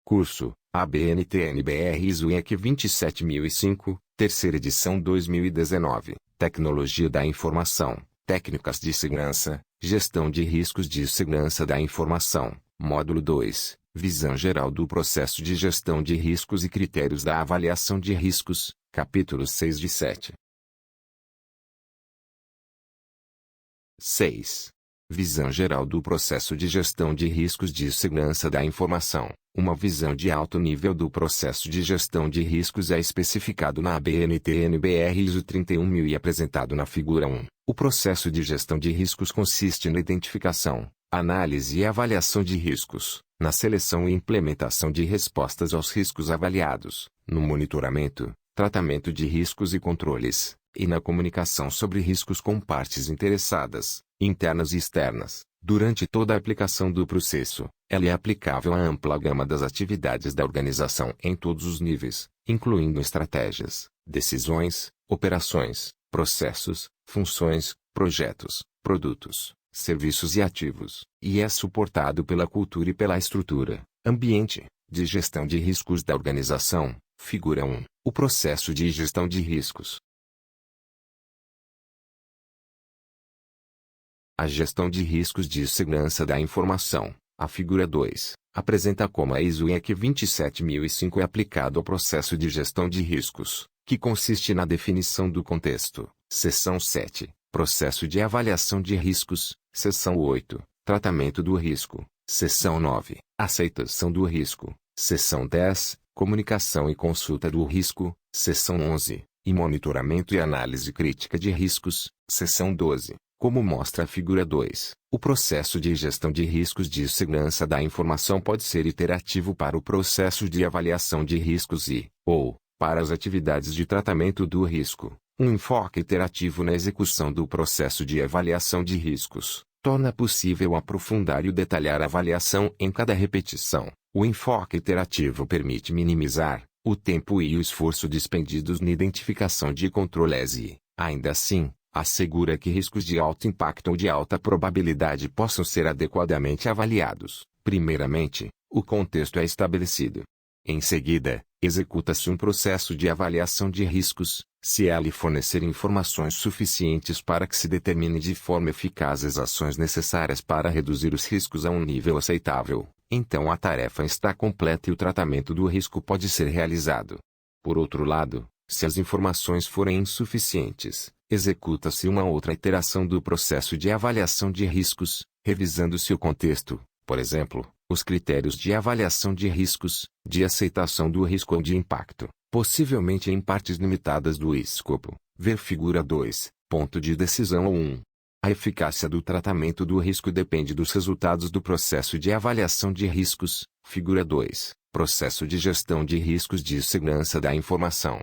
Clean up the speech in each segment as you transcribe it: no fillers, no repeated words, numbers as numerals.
Curso, ABNT-NBR ISO IEC 27005, terceira edição 2019, Tecnologia da Informação, Técnicas de Segurança, Gestão de Riscos de Segurança da Informação, Módulo 2, Visão Geral do Processo de Gestão de Riscos e Critérios da Avaliação de Riscos, Capítulo 6 de 7. 6. Visão Geral do Processo de Gestão de Riscos de Segurança da Informação. Uma visão de alto nível do processo de gestão de riscos é especificado na ABNT-NBR ISO 31000 e apresentado na figura 1. O processo de gestão de riscos consiste na identificação, análise e avaliação de riscos, na seleção e implementação de respostas aos riscos avaliados, no monitoramento, tratamento de riscos e controles, e na comunicação sobre riscos com partes interessadas, internas e externas. Durante toda a aplicação do processo, ela é aplicável à ampla gama das atividades da organização em todos os níveis, incluindo estratégias, decisões, operações, processos, funções, projetos, produtos, serviços e ativos, e é suportado pela cultura e pela estrutura, ambiente, de gestão de riscos da organização. Figura 1. O processo de gestão de riscos. A gestão de riscos de segurança da informação, a figura 2, apresenta como a ISO IEC 27005 é aplicado ao processo de gestão de riscos, que consiste na definição do contexto. Seção 7, processo de avaliação de riscos. Seção 8, tratamento do risco. Seção 9, aceitação do risco. Seção 10, comunicação e consulta do risco. Seção 11, e monitoramento e análise crítica de riscos. Seção 12. Como mostra a figura 2, o processo de gestão de riscos de segurança da informação pode ser iterativo para o processo de avaliação de riscos ou, para as atividades de tratamento do risco. Um enfoque iterativo na execução do processo de avaliação de riscos torna possível aprofundar e detalhar a avaliação em cada repetição. O enfoque iterativo permite minimizar o tempo e o esforço despendidos na identificação de controles e, ainda assim, assegura que riscos de alto impacto ou de alta probabilidade possam ser adequadamente avaliados. Primeiramente, o contexto é estabelecido. Em seguida, executa-se um processo de avaliação de riscos, se ela fornecer informações suficientes para que se determine de forma eficaz as ações necessárias para reduzir os riscos a um nível aceitável. Então a tarefa está completa e o tratamento do risco pode ser realizado. Por outro lado, se as informações forem insuficientes, executa-se uma outra iteração do processo de avaliação de riscos, revisando-se o contexto, por exemplo, os critérios de avaliação de riscos, de aceitação do risco ou de impacto, possivelmente em partes limitadas do escopo. Ver figura 2, ponto de decisão 1. A eficácia do tratamento do risco depende dos resultados do processo de avaliação de riscos. Figura 2, processo de gestão de riscos de segurança da informação.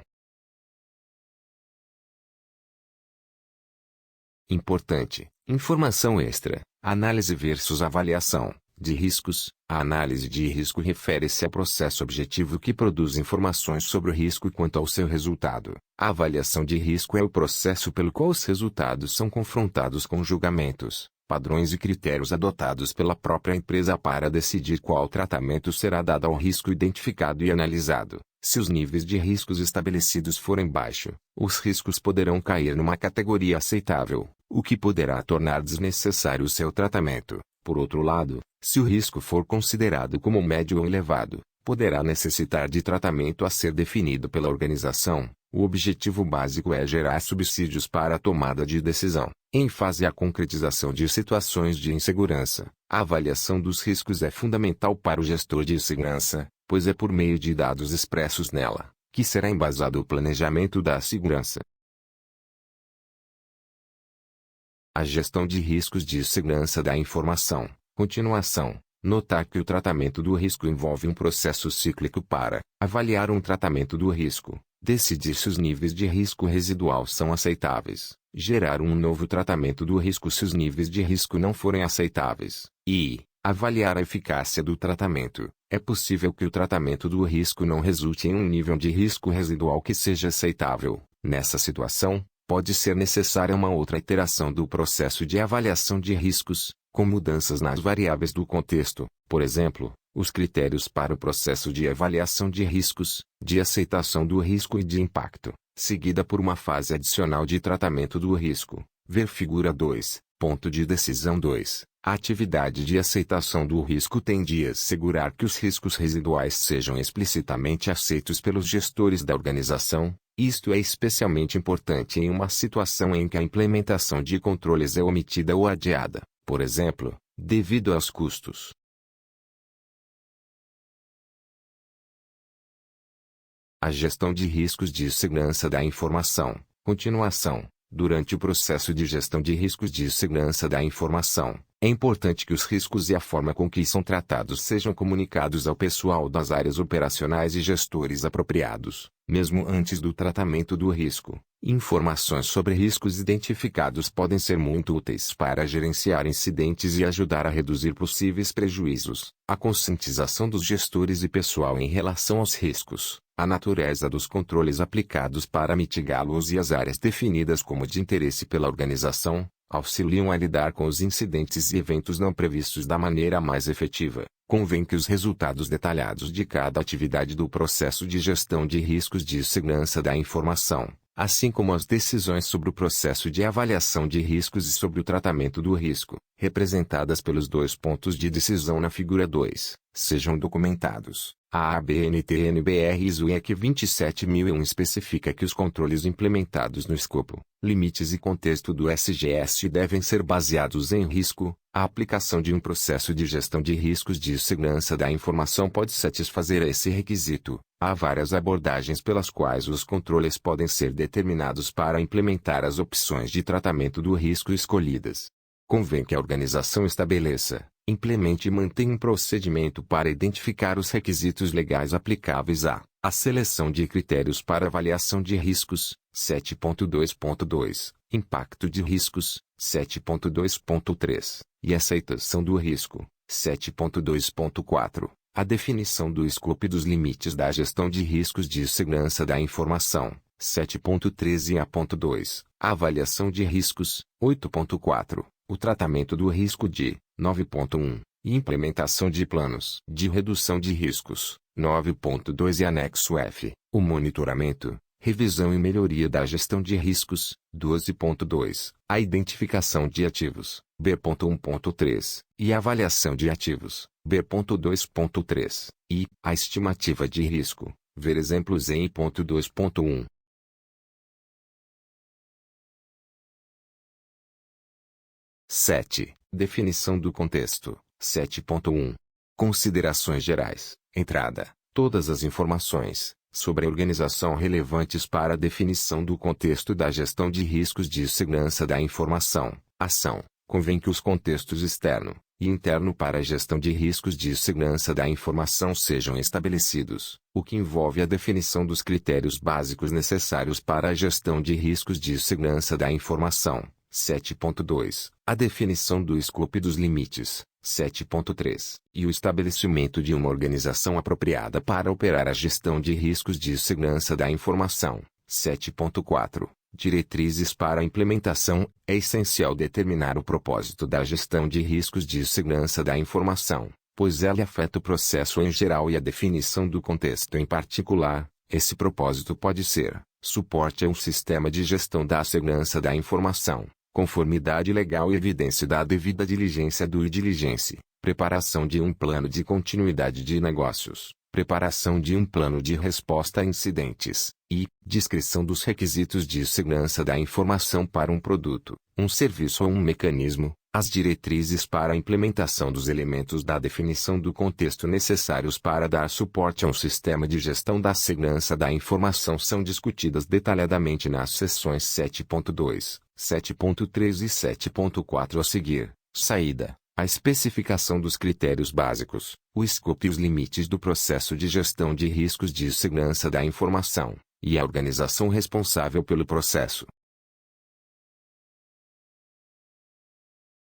Importante, informação extra, análise versus avaliação de riscos. A análise de risco refere-se ao processo objetivo que produz informações sobre o risco quanto ao seu resultado. A avaliação de risco é o processo pelo qual os resultados são confrontados com julgamentos, padrões e critérios adotados pela própria empresa para decidir qual tratamento será dado ao risco identificado e analisado. Se os níveis de riscos estabelecidos forem baixos, os riscos poderão cair numa categoria aceitável, o que poderá tornar desnecessário o seu tratamento. Por outro lado, se o risco for considerado como médio ou elevado, poderá necessitar de tratamento a ser definido pela organização. O objetivo básico é gerar subsídios para a tomada de decisão. Em fase a concretização de situações de insegurança, a avaliação dos riscos é fundamental para o gestor de segurança, pois é por meio de dados expressos nela que será embasado o planejamento da segurança. A gestão de riscos de segurança da informação. Continuação. Notar que o tratamento do risco envolve um processo cíclico para avaliar um tratamento do risco, decidir se os níveis de risco residual são aceitáveis, gerar um novo tratamento do risco se os níveis de risco não forem aceitáveis, e avaliar a eficácia do tratamento. É possível que o tratamento do risco não resulte em um nível de risco residual que seja aceitável. Nessa situação, pode ser necessária uma outra iteração do processo de avaliação de riscos, com mudanças nas variáveis do contexto. Por exemplo, Os critérios para o processo de avaliação de riscos, de aceitação do risco e de impacto, seguida por uma fase adicional de tratamento do risco. Ver figura 2, ponto de decisão 2. A atividade de aceitação do risco tende a assegurar que os riscos residuais sejam explicitamente aceitos pelos gestores da organização. Isto é especialmente importante em uma situação em que a implementação de controles é omitida ou adiada, por exemplo, devido aos custos. A gestão de riscos de segurança da informação. Continuação. Durante o processo de gestão de riscos de segurança da informação, é importante que os riscos e a forma com que são tratados sejam comunicados ao pessoal das áreas operacionais e gestores apropriados, mesmo antes do tratamento do risco. Informações sobre riscos identificados podem ser muito úteis para gerenciar incidentes e ajudar a reduzir possíveis prejuízos. A conscientização dos gestores e pessoal em relação aos riscos, a natureza dos controles aplicados para mitigá-los e as áreas definidas como de interesse pela organização, auxiliam a lidar com os incidentes e eventos não previstos da maneira mais efetiva. Convém que os resultados detalhados de cada atividade do processo de gestão de riscos de segurança da informação, assim como as decisões sobre o processo de avaliação de riscos e sobre o tratamento do risco, representadas pelos 2 pontos de decisão na figura 2, sejam documentados. A ABNT-NBR ISO IEC 27001 especifica que os controles implementados no escopo, limites e contexto do SGS devem ser baseados em risco. A aplicação de um processo de gestão de riscos de segurança da informação pode satisfazer esse requisito. Há várias abordagens pelas quais os controles podem ser determinados para implementar as opções de tratamento do risco escolhidas. Convém que a organização estabeleça, implemente e mantenha um procedimento para identificar os requisitos legais aplicáveis à seleção de critérios para avaliação de riscos, 7.2.2, impacto de riscos, 7.2.3, e aceitação do risco, 7.2.4, a definição do escopo e dos limites da gestão de riscos de segurança da informação, 7.13 e A.2, a avaliação de riscos, 8.4. O tratamento do risco de 9.1 e implementação de planos de redução de riscos 9.2 e anexo F, o monitoramento, revisão e melhoria da gestão de riscos 12.2, a identificação de ativos B.1.3 e a avaliação de ativos B.2.3 e a estimativa de risco, ver exemplos em I.2.1. 7. Definição do contexto. 7.1. Considerações gerais. Entrada. Todas as informações sobre a organização relevantes para a definição do contexto da gestão de riscos de segurança da informação. Ação. Convém que os contextos externo e interno para a gestão de riscos de segurança da informação sejam estabelecidos, o que envolve a definição dos critérios básicos necessários para a gestão de riscos de segurança da informação. 7.2. A definição do escopo e dos limites. 7.3. E o estabelecimento de uma organização apropriada para operar a gestão de riscos de segurança da informação. 7.4. Diretrizes para a implementação. É essencial determinar o propósito da gestão de riscos de segurança da informação, pois ela afeta o processo em geral e a definição do contexto em particular. Esse propósito pode ser suporte a um sistema de gestão da segurança da informação, conformidade legal e evidência da devida diligência due diligence, preparação de um plano de continuidade de negócios, preparação de um plano de resposta a incidentes, e descrição dos requisitos de segurança da informação para um produto, um serviço ou um mecanismo. As diretrizes para a implementação dos elementos da definição do contexto necessários para dar suporte a um sistema de gestão da segurança da informação são discutidas detalhadamente nas seções 7.2, 7.3 e 7.4 a seguir. Saída. A especificação dos critérios básicos, o escopo e os limites do processo de gestão de riscos de segurança da informação, e a organização responsável pelo processo.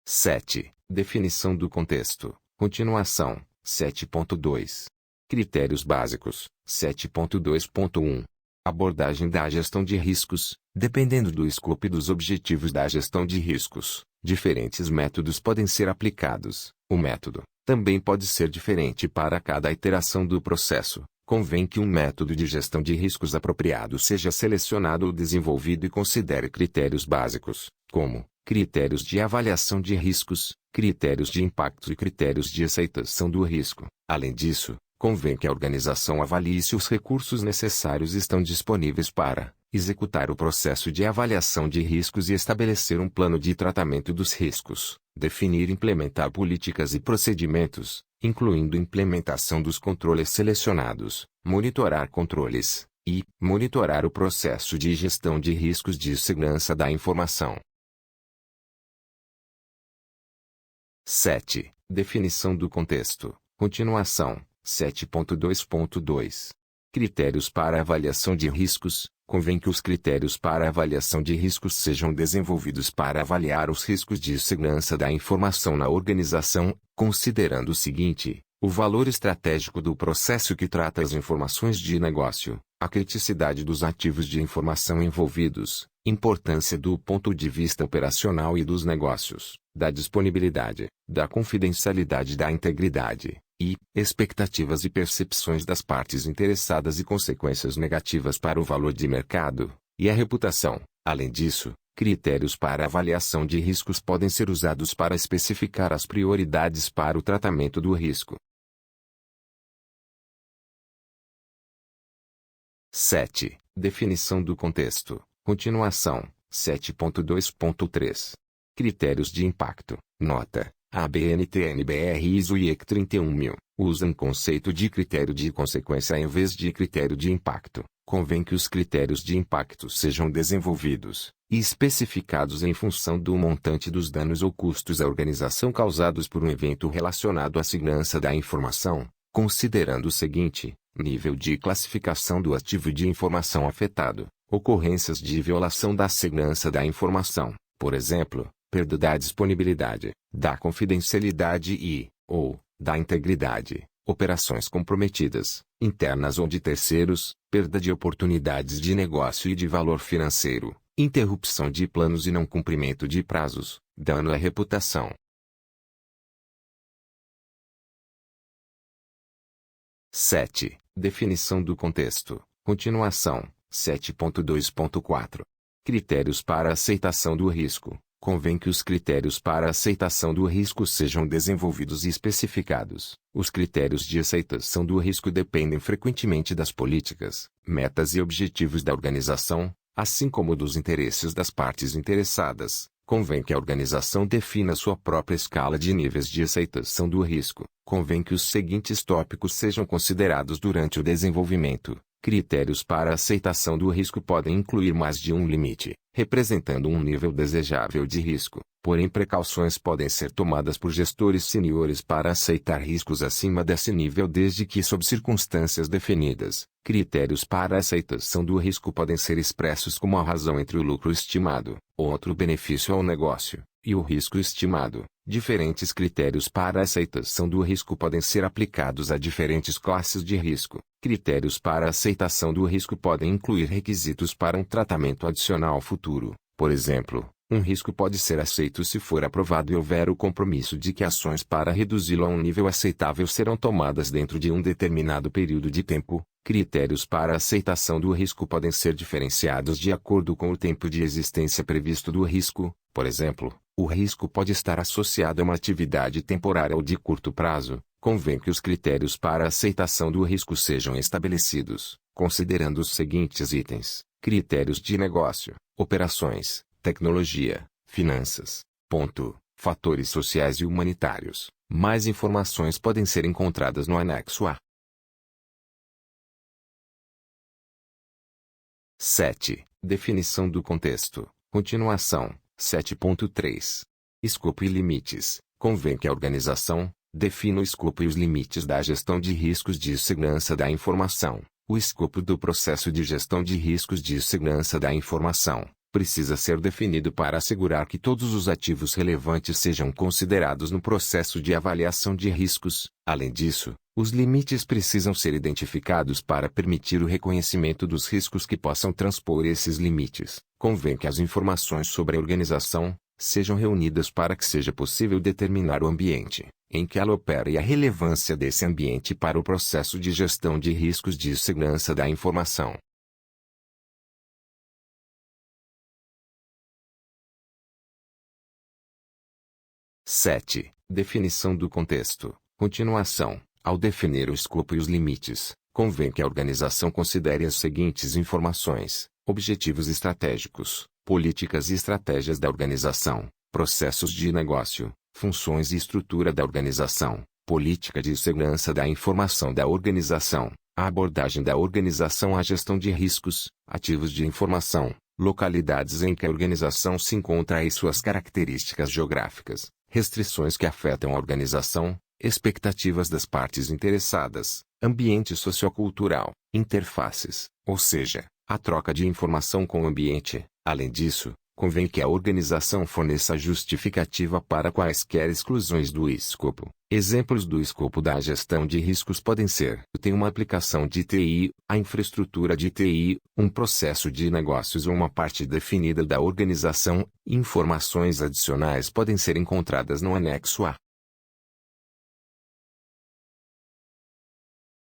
7. Definição do contexto. Continuação. 7.2. Critérios básicos. 7.2.1. Abordagem da gestão de riscos. Dependendo do escopo e dos objetivos da gestão de riscos, diferentes métodos podem ser aplicados. O método também pode ser diferente para cada iteração do processo. Convém que um método de gestão de riscos apropriado seja selecionado ou desenvolvido e considere critérios básicos, como critérios de avaliação de riscos, critérios de impacto e critérios de aceitação do risco. Além disso, convém que a organização avalie se os recursos necessários estão disponíveis para executar o processo de avaliação de riscos e estabelecer um plano de tratamento dos riscos, definir e implementar políticas e procedimentos, incluindo implementação dos controles selecionados, monitorar controles, e monitorar o processo de gestão de riscos de segurança da informação. 7. Definição do contexto. Continuação. 7.2.2. Critérios para avaliação de riscos. Convém que os critérios para avaliação de riscos sejam desenvolvidos para avaliar os riscos de segurança da informação na organização, considerando o seguinte: o valor estratégico do processo que trata as informações de negócio, a criticidade dos ativos de informação envolvidos, importância do ponto de vista operacional e dos negócios, da disponibilidade, da confidencialidade e da integridade, e expectativas e percepções das partes interessadas e consequências negativas para o valor de mercado e a reputação. Além disso, critérios para avaliação de riscos podem ser usados para especificar as prioridades para o tratamento do risco. 7. Definição do contexto. Continuação. 7.2.3. Critérios de impacto. Nota: a ABNT-NBR ISO IEC 31000 usam conceito de critério de consequência em vez de critério de impacto. Convém que os critérios de impacto sejam desenvolvidos e especificados em função do montante dos danos ou custos à organização causados por um evento relacionado à segurança da informação, considerando o seguinte: nível de classificação do ativo de informação afetado, ocorrências de violação da segurança da informação, por exemplo, perda da disponibilidade, da confidencialidade ou da integridade, operações comprometidas, internas ou de terceiros, perda de oportunidades de negócio e de valor financeiro, interrupção de planos e não cumprimento de prazos, dano à reputação. 7. Definição do contexto. Continuação. 7.2.4. Critérios para aceitação do risco. Convém que os critérios para aceitação do risco sejam desenvolvidos e especificados. Os critérios de aceitação do risco dependem frequentemente das políticas, metas e objetivos da organização, assim como dos interesses das partes interessadas. Convém que a organização defina sua própria escala de níveis de aceitação do risco. Convém que os seguintes tópicos sejam considerados durante o desenvolvimento. Critérios para aceitação do risco podem incluir mais de um limite, representando um nível desejável de risco. Porém, precauções podem ser tomadas por gestores seniores para aceitar riscos acima desse nível desde que sob circunstâncias definidas. Critérios para aceitação do risco podem ser expressos como a razão entre o lucro estimado, outro benefício ao negócio, e o risco estimado. Diferentes critérios para aceitação do risco podem ser aplicados a diferentes classes de risco. Critérios para aceitação do risco podem incluir requisitos para um tratamento adicional futuro. Por exemplo, um risco pode ser aceito se for aprovado e houver o compromisso de que ações para reduzi-lo a um nível aceitável serão tomadas dentro de um determinado período de tempo. Critérios para aceitação do risco podem ser diferenciados de acordo com o tempo de existência previsto do risco. Por exemplo, o risco pode estar associado a uma atividade temporária ou de curto prazo. Convém que os critérios para aceitação do risco sejam estabelecidos, considerando os seguintes itens: critérios de negócio, operações, tecnologia, finanças. Fatores sociais e humanitários. Mais informações podem ser encontradas no anexo A. 7. Definição do contexto. Continuação. 7.3. Escopo e limites. Convém que a organização defina o escopo e os limites da gestão de riscos de segurança da informação. O escopo do processo de gestão de riscos de segurança da informação precisa ser definido para assegurar que todos os ativos relevantes sejam considerados no processo de avaliação de riscos. Além disso, os limites precisam ser identificados para permitir o reconhecimento dos riscos que possam transpor esses limites. Convém que as informações sobre a organização sejam reunidas para que seja possível determinar o ambiente em que ela opera e a relevância desse ambiente para o processo de gestão de riscos de segurança da informação. Definição do contexto. Continuação. Ao definir o escopo e os limites, convém que a organização considere as seguintes informações: objetivos estratégicos, políticas e estratégias da organização, processos de negócio, funções e estrutura da organização, política de segurança da informação da organização, a abordagem da organização à gestão de riscos, ativos de informação, localidades em que a organização se encontra e suas características geográficas, restrições que afetam a organização, expectativas das partes interessadas, ambiente sociocultural, interfaces, ou seja, a troca de informação com o ambiente. Além disso, convém que a organização forneça justificativa para quaisquer exclusões do escopo. Exemplos do escopo da gestão de riscos podem ser: tem uma aplicação de TI, a infraestrutura de TI, um processo de negócios ou uma parte definida da organização. Informações adicionais podem ser encontradas no anexo A.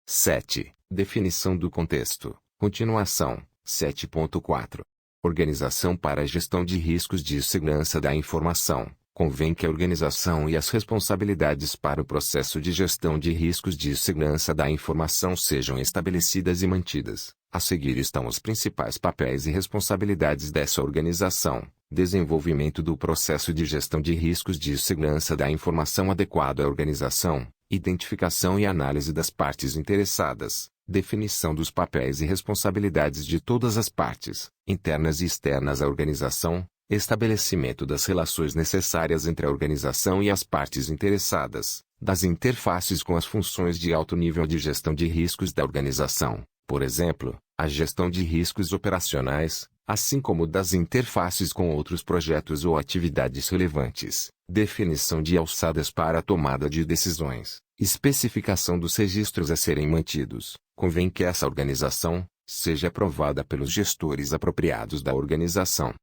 7. Definição do contexto. Continuação. 7.4. Organização para a gestão de riscos de segurança da informação. Convém que a organização e as responsabilidades para o processo de gestão de riscos de segurança da informação sejam estabelecidas e mantidas. A seguir estão os principais papéis e responsabilidades dessa organização: desenvolvimento do processo de gestão de riscos de segurança da informação adequado à organização, identificação e análise das partes interessadas, definição dos papéis e responsabilidades de todas as partes, internas e externas à organização, estabelecimento das relações necessárias entre a organização e as partes interessadas, das interfaces com as funções de alto nível de gestão de riscos da organização, por exemplo, a gestão de riscos operacionais, assim como das interfaces com outros projetos ou atividades relevantes, definição de alçadas para a tomada de decisões, especificação dos registros a serem mantidos. Convém que essa organização seja aprovada pelos gestores apropriados da organização.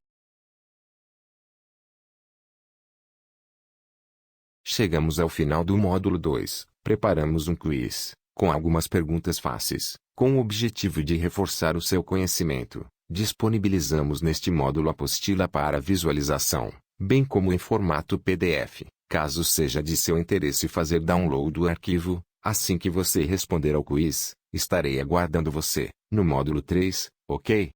Chegamos ao final do módulo 2. Preparamos um quiz com algumas perguntas fáceis, com o objetivo de reforçar o seu conhecimento. Disponibilizamos neste módulo a apostila para visualização, bem como em formato PDF. Caso seja de seu interesse fazer download do arquivo, assim que você responder ao quiz, estarei aguardando você no módulo 3, ok?